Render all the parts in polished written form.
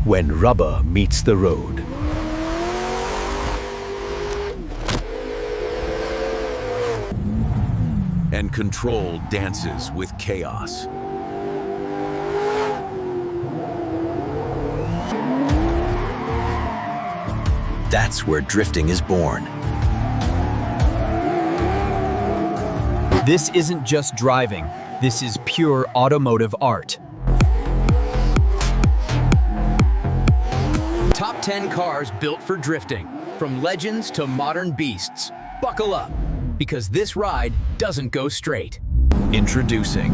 when rubber meets the road. And control dances with chaos. That's where drifting is born. This isn't just driving. This is pure automotive art. Top 10 cars built for drifting, from legends to modern beasts. Buckle up, because this ride doesn't go straight. Introducing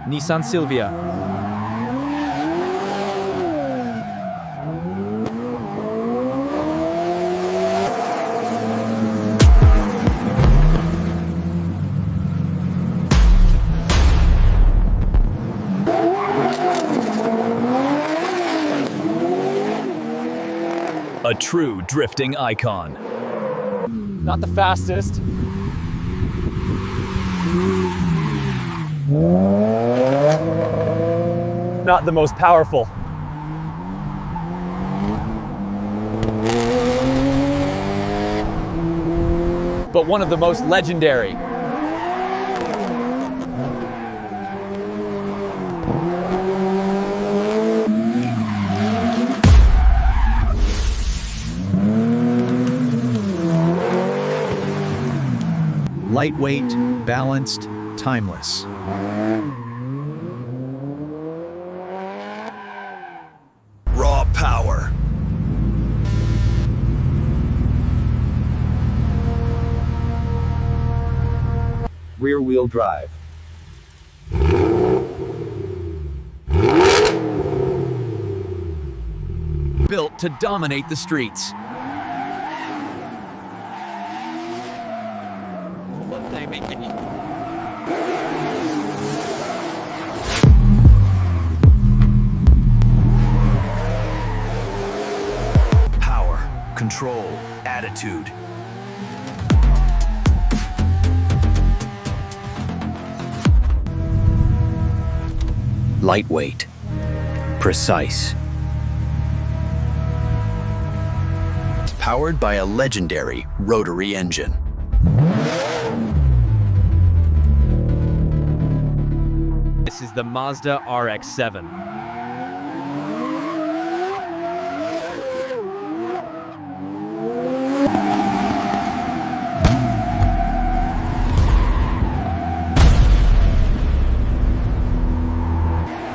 Nissan Silvia. A true drifting icon. Not the fastest. Not the most powerful. But one of the most legendary. Lightweight, balanced, timeless. raw power. Rear-wheel drive. Built to dominate the streets. Power, control, attitude. Lightweight. Precise. Powered by a legendary rotary engine. This is the Mazda RX-7.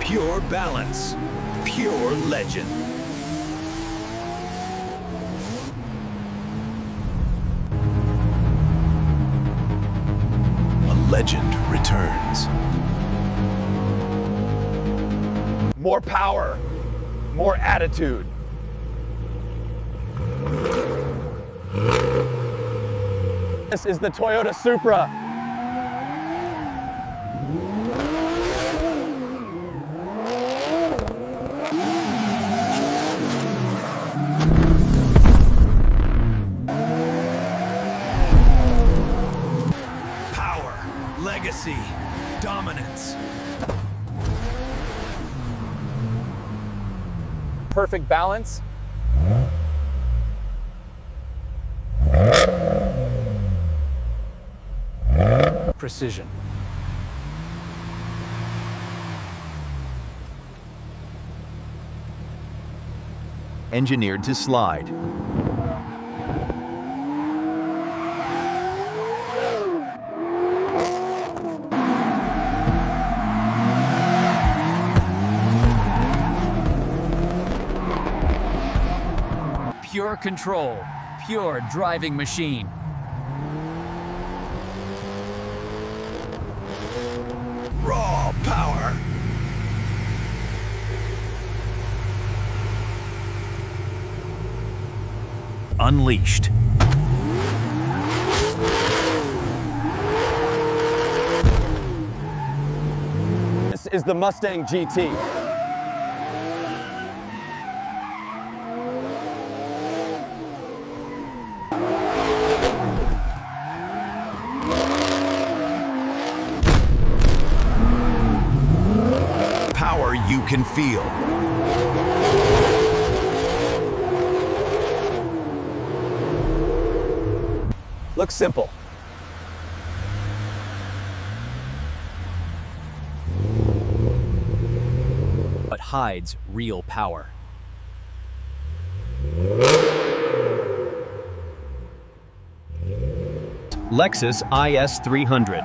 Pure balance, pure legend. A legend returns. More power, more attitude. This is the Toyota Supra. Power, legacy, dominance. Perfect balance. Precision. Engineered to slide. Pure control, pure driving machine. Raw power. Unleashed. This is the Mustang GT. you can feel. Looks simple. But hides real power. Lexus IS 300.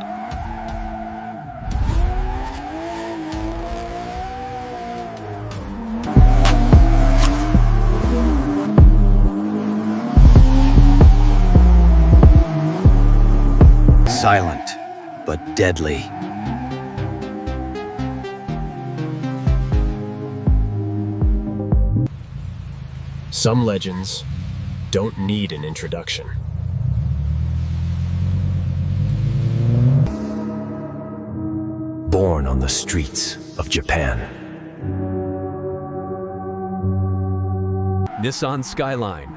Silent, but deadly. Some legends don't need an introduction. Born on the streets of Japan. Nissan Skyline.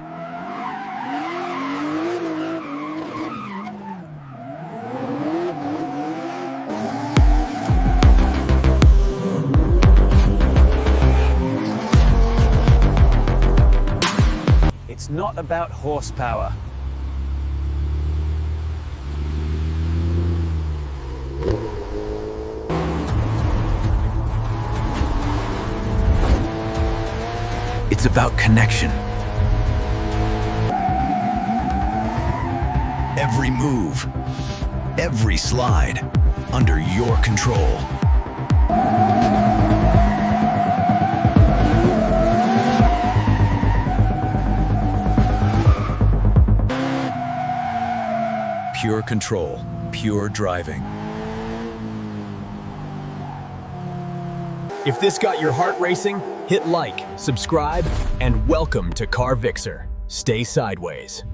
It's not about horsepower. It's about connection. Every move, every slide, under your control. Pure control, pure driving. If this got your heart racing, hit like, subscribe, and welcome to CarVixer. Stay sideways.